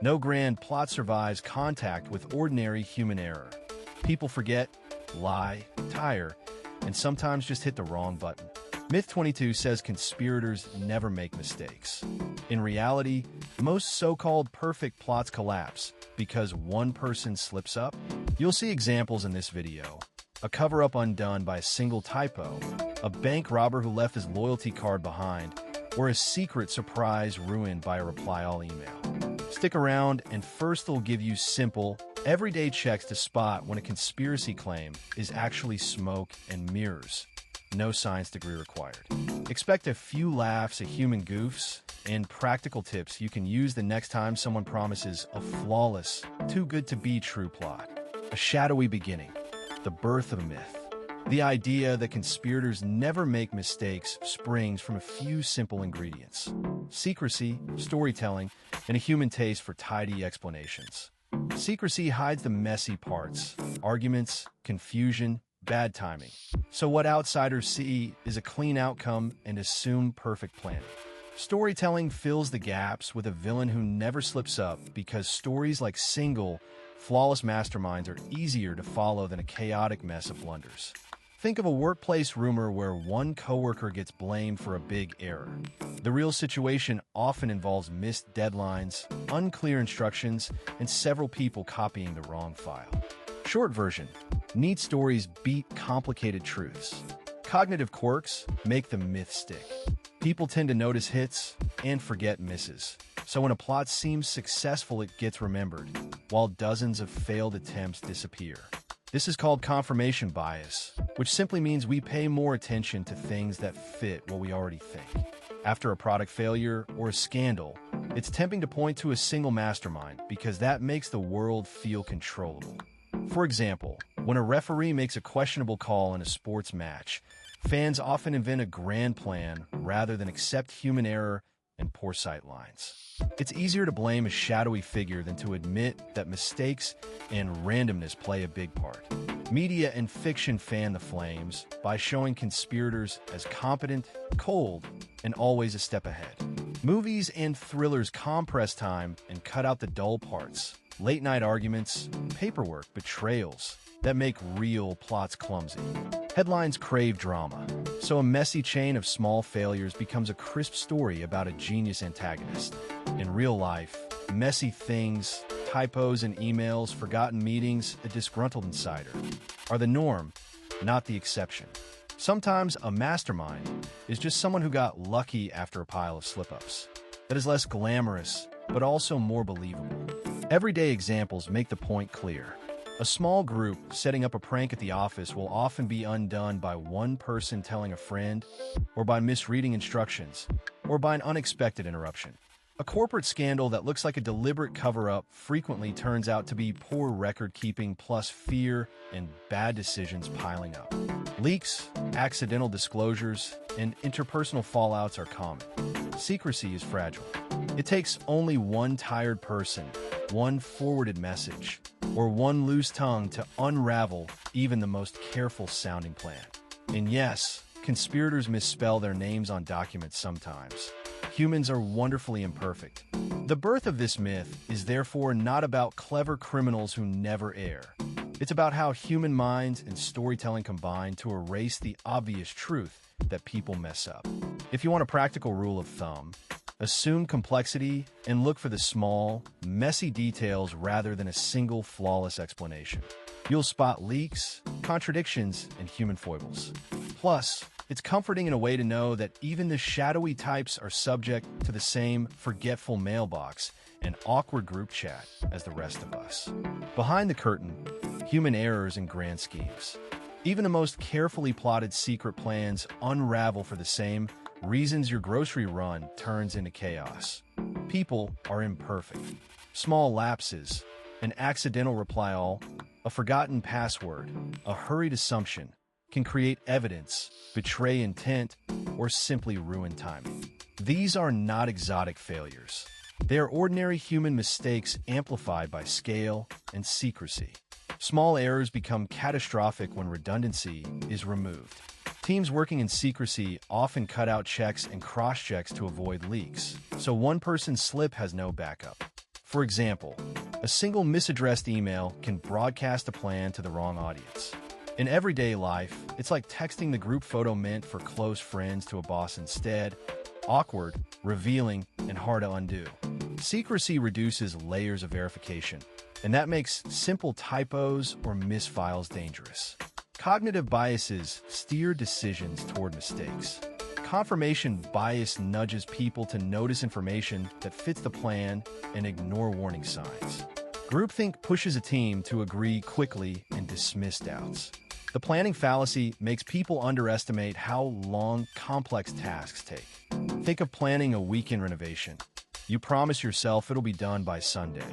No grand plot survives contact with ordinary human error. People forget, lie, tire, and sometimes just hit the wrong button. Myth 22 says conspirators never make mistakes. In reality, most so-called perfect plots collapse because one person slips up. You'll see examples in this video. A cover-up undone by a single typo, a bank robber who left his loyalty card behind, or a secret surprise ruined by a reply-all email. Stick around, and first they'll give you simple, everyday checks to spot when a conspiracy claim is actually smoke and mirrors. No science degree required. Expect a few laughs at human goofs and practical tips you can use the next time someone promises a flawless, too-good-to-be-true plot. A shadowy beginning. The birth of a myth. The idea that conspirators never make mistakes springs from a few simple ingredients: secrecy, storytelling, and a human taste for tidy explanations. Secrecy hides the messy parts, arguments, confusion, bad timing. So what outsiders see is a clean outcome and assume perfect planning. Storytelling fills the gaps with a villain who never slips up because stories like single, flawless masterminds are easier to follow than a chaotic mess of blunders. Think of a workplace rumor where one coworker gets blamed for a big error. The real situation often involves missed deadlines, unclear instructions, and several people copying the wrong file. Short version: neat stories beat complicated truths. Cognitive quirks make the myth stick. People tend to notice hits and forget misses. So when a plot seems successful, it gets remembered, while dozens of failed attempts disappear. This is called confirmation bias, which simply means we pay more attention to things that fit what we already think. After a product failure or a scandal, it's tempting to point to a single mastermind because that makes the world feel controllable. For example, when a referee makes a questionable call in a sports match, fans often invent a grand plan rather than accept human error and poor sight lines. It's easier to blame a shadowy figure than to admit that mistakes and randomness play a big part. Media and fiction fan the flames by showing conspirators as competent, cold, and always a step ahead. Movies and thrillers compress time and cut out the dull parts. Late-night arguments, paperwork, betrayals that make real plots clumsy. Headlines crave drama, so a messy chain of small failures becomes a crisp story about a genius antagonist. In real life, messy things, typos in emails, forgotten meetings, a disgruntled insider are the norm, not the exception. Sometimes a mastermind is just someone who got lucky after a pile of slip-ups. That is less glamorous, but also more believable. Everyday examples make the point clear. A small group setting up a prank at the office will often be undone by one person telling a friend, or by misreading instructions, or by an unexpected interruption. A corporate scandal that looks like a deliberate cover-up frequently turns out to be poor record-keeping plus fear and bad decisions piling up. Leaks, accidental disclosures, and interpersonal fallouts are common. Secrecy is fragile. It takes only one tired person, one forwarded message, or one loose tongue to unravel even the most careful-sounding plan. And yes, conspirators misspell their names on documents sometimes. Humans are wonderfully imperfect. The birth of this myth is therefore not about clever criminals who never err. It's about how human minds and storytelling combine to erase the obvious truth that people mess up. If you want a practical rule of thumb, assume complexity and look for the small, messy details rather than a single flawless explanation. You'll spot leaks, contradictions, and human foibles. Plus, it's comforting in a way to know that even the shadowy types are subject to the same forgetful mailbox and awkward group chat as the rest of us. Behind the curtain, human errors and grand schemes. Even the most carefully plotted secret plans unravel for the same reasons your grocery run turns into chaos. People are imperfect. Small lapses, an accidental reply-all, a forgotten password, a hurried assumption can create evidence, betray intent, or simply ruin timing. These are not exotic failures. They are ordinary human mistakes amplified by scale and secrecy. Small errors become catastrophic when redundancy is removed. Teams working in secrecy often cut out checks and cross-checks to avoid leaks, so one person's slip has no backup. For example, a single misaddressed email can broadcast a plan to the wrong audience. In everyday life, it's like texting the group photo meant for close friends to a boss instead. Awkward, revealing, and hard to undo. Secrecy reduces layers of verification, and that makes simple typos or misfiles dangerous. Cognitive biases steer decisions toward mistakes. Confirmation bias nudges people to notice information that fits the plan and ignore warning signs. Groupthink pushes a team to agree quickly and dismiss doubts. The planning fallacy makes people underestimate how long complex tasks take. Think of planning a weekend renovation. You promise yourself it'll be done by Sunday.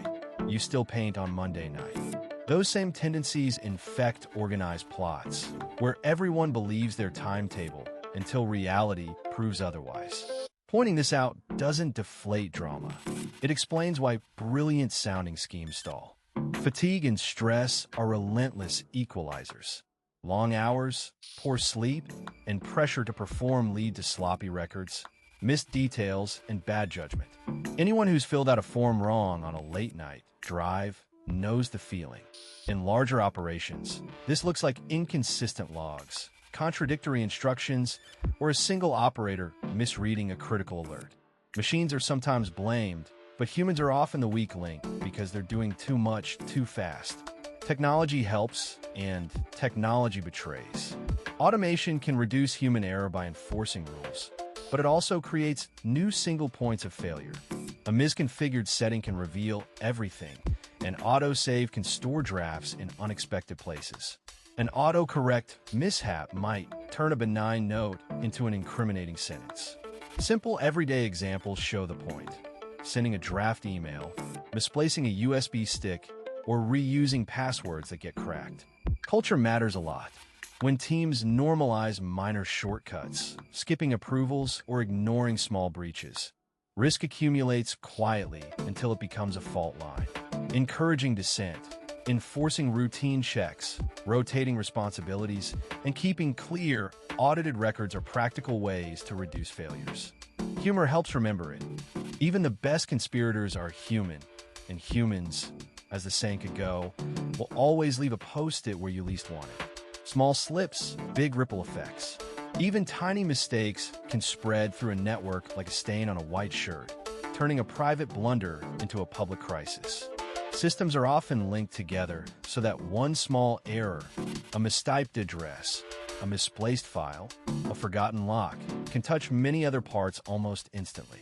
You still paint on Monday night. Those same tendencies infect organized plots, where everyone believes their timetable until reality proves otherwise. Pointing this out doesn't deflate drama. It explains why brilliant-sounding schemes stall. Fatigue and stress are relentless equalizers. Long hours, poor sleep, and pressure to perform lead to sloppy records, missed details, and bad judgment. Anyone who's filled out a form wrong on a late-night drive knows the feeling. In larger operations, this looks like inconsistent logs, contradictory instructions, or a single operator misreading a critical alert. Machines are sometimes blamed, but humans are often the weak link because they're doing too much too fast. Technology helps, and technology betrays. Automation can reduce human error by enforcing rules, but it also creates new single points of failure. A misconfigured setting can reveal everything, and autosave can store drafts in unexpected places. An autocorrect mishap might turn a benign note into an incriminating sentence. Simple everyday examples show the point. Sending a draft email, misplacing a USB stick, or reusing passwords that get cracked. Culture matters a lot. When teams normalize minor shortcuts, skipping approvals, or ignoring small breaches, risk accumulates quietly until it becomes a fault line. Encouraging dissent, enforcing routine checks, rotating responsibilities, and keeping clear, audited records are practical ways to reduce failures. Humor helps remember it. Even the best conspirators are human, and humans, as the saying could go, will always leave a post-it where you least want it. Small slips, big ripple effects. Even tiny mistakes can spread through a network like a stain on a white shirt, turning a private blunder into a public crisis. Systems are often linked together so that one small error, a mistyped address, a misplaced file, a forgotten lock, can touch many other parts almost instantly.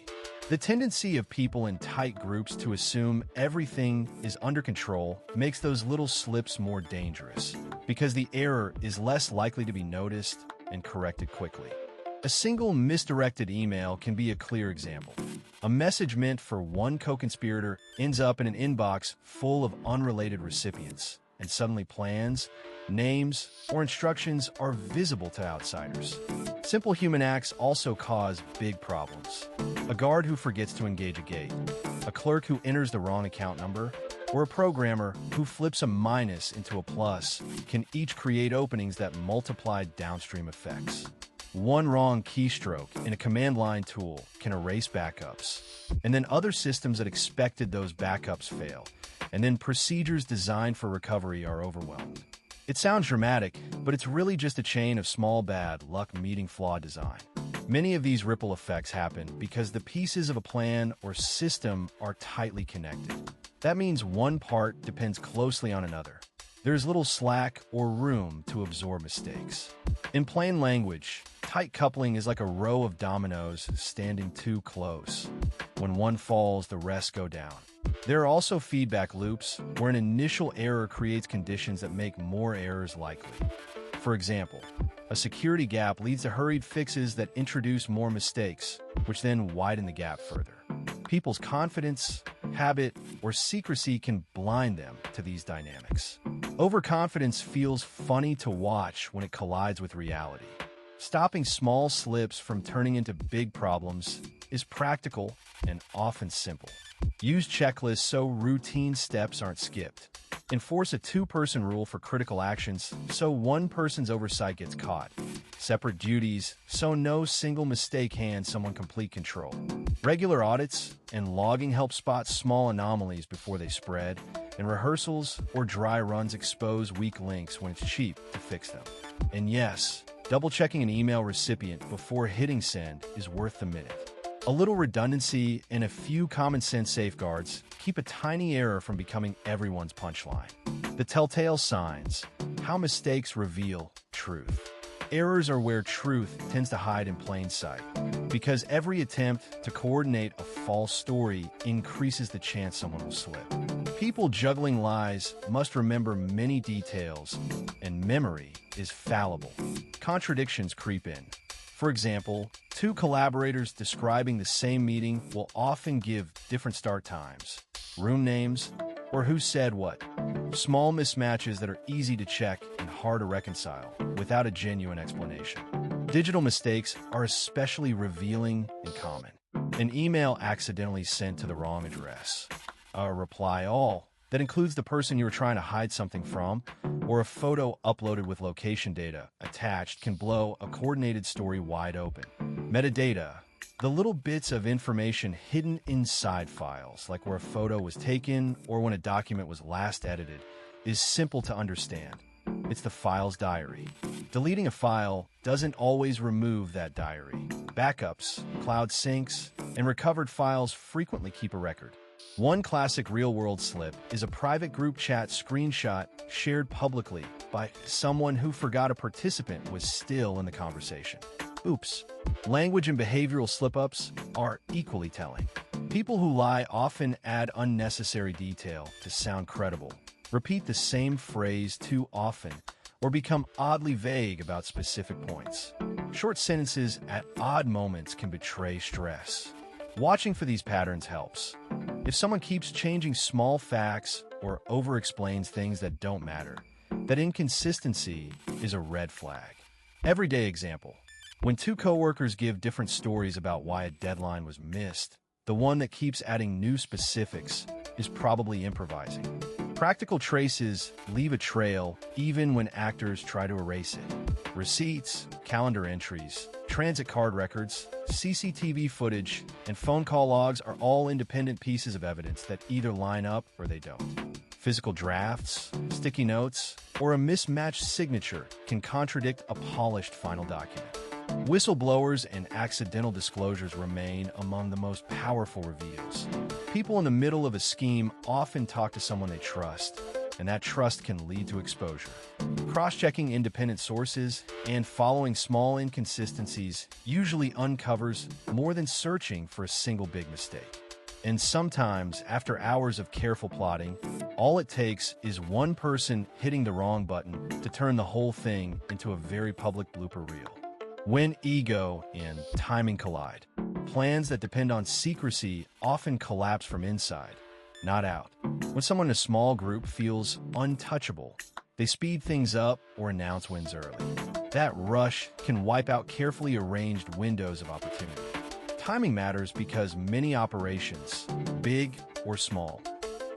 The tendency of people in tight groups to assume everything is under control makes those little slips more dangerous, because the error is less likely to be noticed and corrected quickly. A single misdirected email can be a clear example. A message meant for one co-conspirator ends up in an inbox full of unrelated recipients, and suddenly plans, names, or instructions are visible to outsiders. Simple human acts also cause big problems. A guard who forgets to engage a gate, a clerk who enters the wrong account number, or a programmer who flips a minus into a plus can each create openings that multiply downstream effects. One wrong keystroke in a command line tool can erase backups, and then other systems that expected those backups fail, and then procedures designed for recovery are overwhelmed. It sounds dramatic, but it's really just a chain of small bad luck meeting flawed design. Many of these ripple effects happen because the pieces of a plan or system are tightly connected. That means one part depends closely on another. There's little slack or room to absorb mistakes. In plain language, tight coupling is like a row of dominoes standing too close. When one falls, the rest go down. There are also feedback loops where an initial error creates conditions that make more errors likely. For example, a security gap leads to hurried fixes that introduce more mistakes, which then widen the gap further. People's confidence, habit, or secrecy can blind them to these dynamics. Overconfidence feels funny to watch when it collides with reality. Stopping small slips from turning into big problems is practical and often simple. Use checklists so routine steps aren't skipped. Enforce a two-person rule for critical actions so one person's oversight gets caught. Separate duties so no single mistake hands someone complete control. Regular audits and logging help spot small anomalies before they spread, and rehearsals or dry runs expose weak links when it's cheap to fix them. And yes, double-checking an email recipient before hitting send is worth the minute. A little redundancy and a few common-sense safeguards keep a tiny error from becoming everyone's punchline. The telltale signs: how mistakes reveal truth. Errors are where truth tends to hide in plain sight, because every attempt to coordinate a false story increases the chance someone will slip. People juggling lies must remember many details, and memory is fallible. Contradictions creep in. For example, two collaborators describing the same meeting will often give different start times, room names, or who said what. Small mismatches that are easy to check and hard to reconcile without a genuine explanation. Digital mistakes are especially revealing and common. An email accidentally sent to the wrong address, a reply all that includes the person you were trying to hide something from, or a photo uploaded with location data attached can blow a coordinated story wide open. Metadata, the little bits of information hidden inside files, like where a photo was taken or when a document was last edited, is simple to understand. It's the file's diary. Deleting a file doesn't always remove that diary. Backups, cloud syncs, and recovered files frequently keep a record. One classic real-world slip is a private group chat screenshot shared publicly by someone who forgot a participant was still in the conversation. Oops. Language and behavioral slip-ups are equally telling. People who lie often add unnecessary detail to sound credible, repeat the same phrase too often, or become oddly vague about specific points. Short sentences at odd moments can betray stress. Watching for these patterns helps. If someone keeps changing small facts or over-explains things that don't matter, that inconsistency is a red flag. Everyday example. When two coworkers give different stories about why a deadline was missed, the one that keeps adding new specifics is probably improvising. Practical traces leave a trail even when actors try to erase it. Receipts, calendar entries, transit card records, CCTV footage, and phone call logs are all independent pieces of evidence that either line up or they don't. Physical drafts, sticky notes, or a mismatched signature can contradict a polished final document. Whistleblowers and accidental disclosures remain among the most powerful reveals. People in the middle of a scheme often talk to someone they trust, and that trust can lead to exposure. Cross-checking independent sources and following small inconsistencies usually uncovers more than searching for a single big mistake. And sometimes, after hours of careful plotting, all it takes is one person hitting the wrong button to turn the whole thing into a very public blooper reel. When ego and timing collide, plans that depend on secrecy often collapse from inside, not out. When someone in a small group feels untouchable, they speed things up or announce wins early. That rush can wipe out carefully arranged windows of opportunity. Timing matters because many operations, big or small,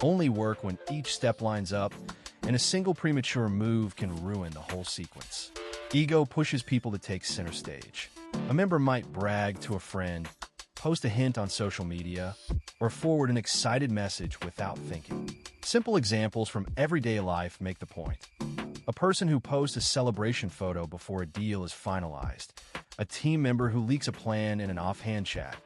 only work when each step lines up, and a single premature move can ruin the whole sequence. Ego pushes people to take center stage. A member might brag to a friend, post a hint on social media, or forward an excited message without thinking. Simple examples from everyday life make the point. A person who posts a celebration photo before a deal is finalized, a team member who leaks a plan in an offhand chat,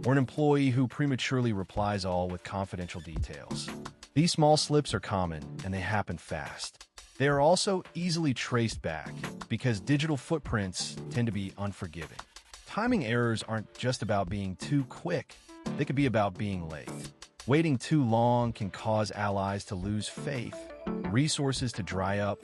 or an employee who prematurely replies all with confidential details. These small slips are common, and they happen fast. They are also easily traced back because digital footprints tend to be unforgiving. Timing errors aren't just about being too quick. They could be about being late. Waiting too long can cause allies to lose faith, resources to dry up,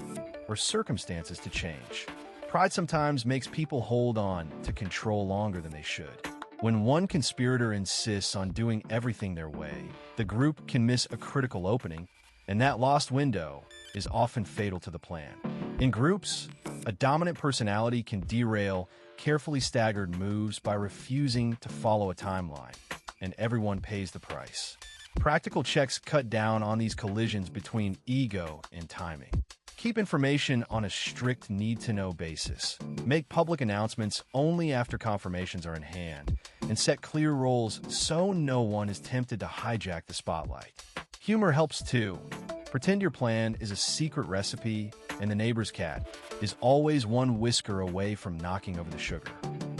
or circumstances to change. Pride sometimes makes people hold on to control longer than they should. When one conspirator insists on doing everything their way, the group can miss a critical opening, and that lost window is often fatal to the plan. In groups, a dominant personality can derail carefully staggered moves by refusing to follow a timeline, and everyone pays the price. Practical checks cut down on these collisions between ego and timing. Keep information on a strict need-to-know basis. Make public announcements only after confirmations are in hand, and set clear roles so no one is tempted to hijack the spotlight. Humor helps too. Pretend your plan is a secret recipe and the neighbor's cat is always one whisker away from knocking over the sugar.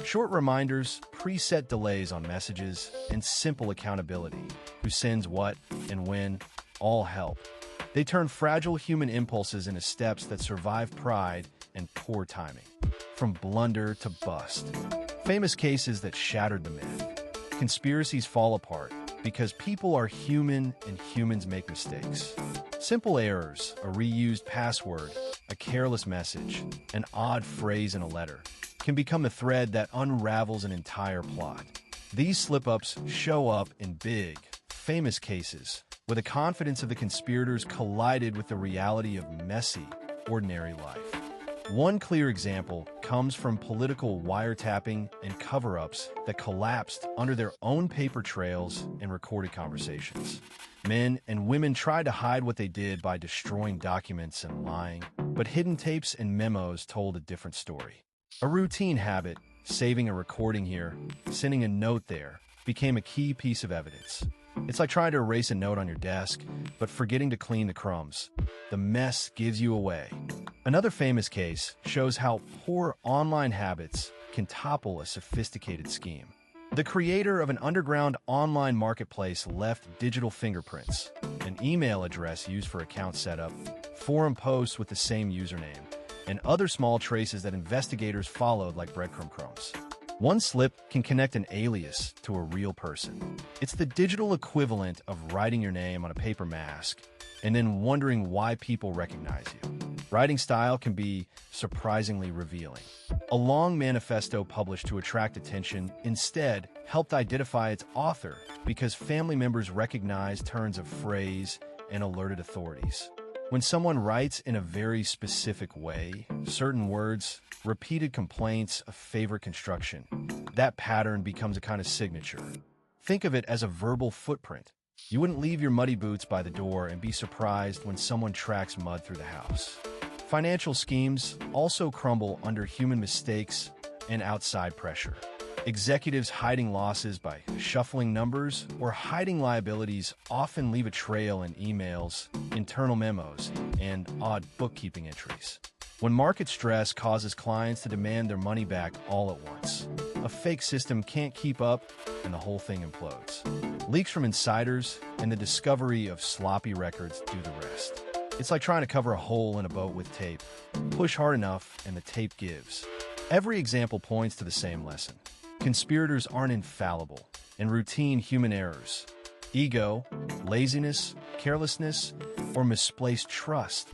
Short reminders, preset delays on messages, and simple accountability, who sends what and when, all help. They turn fragile human impulses into steps that survive pride and poor timing. From blunder to bust. Famous cases that shattered the myth. Conspiracies fall apart because people are human and humans make mistakes. Simple errors, a reused password, a careless message, an odd phrase in a letter, can become a thread that unravels an entire plot. These slip-ups show up in big, famous cases, where the confidence of the conspirators collided with the reality of messy, ordinary life. One clear example comes from political wiretapping and cover-ups that collapsed under their own paper trails and recorded conversations. Men and women tried to hide what they did by destroying documents and lying, but hidden tapes and memos told a different story. A routine habit, saving a recording here, sending a note there, became a key piece of evidence. It's like trying to erase a note on your desk, but forgetting to clean the crumbs. The mess gives you away. Another famous case shows how poor online habits can topple a sophisticated scheme. The creator of an underground online marketplace left digital fingerprints, an email address used for account setup, forum posts with the same username, and other small traces that investigators followed like breadcrumb crumbs. One slip can connect an alias to a real person. It's the digital equivalent of writing your name on a paper mask and then wondering why people recognize you. Writing style can be surprisingly revealing. A long manifesto published to attract attention instead helped identify its author because family members recognized turns of phrase and alerted authorities. When someone writes in a very specific way, certain words, repeated complaints, a favorite construction, that pattern becomes a kind of signature. Think of it as a verbal footprint. You wouldn't leave your muddy boots by the door and be surprised when someone tracks mud through the house. Financial schemes also crumble under human mistakes and outside pressure. Executives hiding losses by shuffling numbers or hiding liabilities often leave a trail in emails, internal memos, and odd bookkeeping entries. When market stress causes clients to demand their money back all at once, a fake system can't keep up and the whole thing implodes. Leaks from insiders and the discovery of sloppy records do the rest. It's like trying to cover a hole in a boat with tape. Push hard enough and the tape gives. Every example points to the same lesson. Conspirators aren't infallible, and routine human errors, ego, laziness, carelessness, or misplaced trust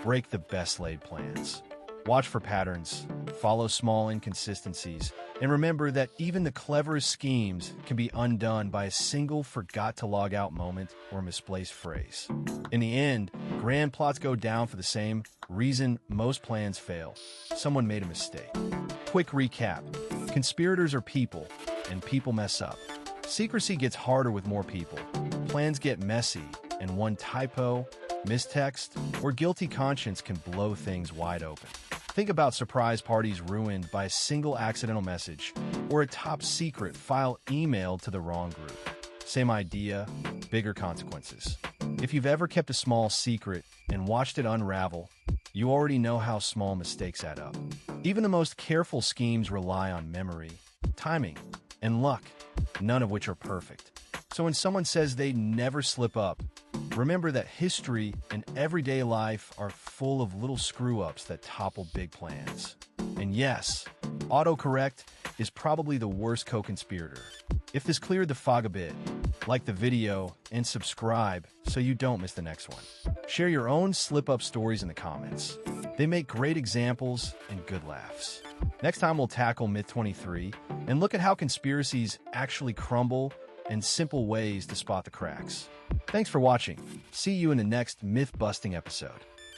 break the best laid plans. Watch for patterns, follow small inconsistencies, and remember that even the cleverest schemes can be undone by a single forgot to log out moment or misplaced phrase. In the end, grand plots go down for the same reason most plans fail. Someone made a mistake. Quick recap. Conspirators are people, and people mess up. Secrecy gets harder with more people. Plans get messy, and one typo, mistext, or guilty conscience can blow things wide open. Think about surprise parties ruined by a single accidental message or a top secret file emailed to the wrong group. Same idea, bigger consequences. If you've ever kept a small secret and watched it unravel, you already know how small mistakes add up. Even the most careful schemes rely on memory, timing, and luck, none of which are perfect. So when someone says they never slip up, remember that history and everyday life are full of little screw-ups that topple big plans. And yes, autocorrect is probably the worst co-conspirator. If this cleared the fog a bit, like the video and subscribe so you don't miss the next one. Share your own slip-up stories in the comments. They make great examples and good laughs. Next time we'll tackle Myth 23 and look at how conspiracies actually crumble and simple ways to spot the cracks. Thanks for watching. See you in the next myth-busting episode.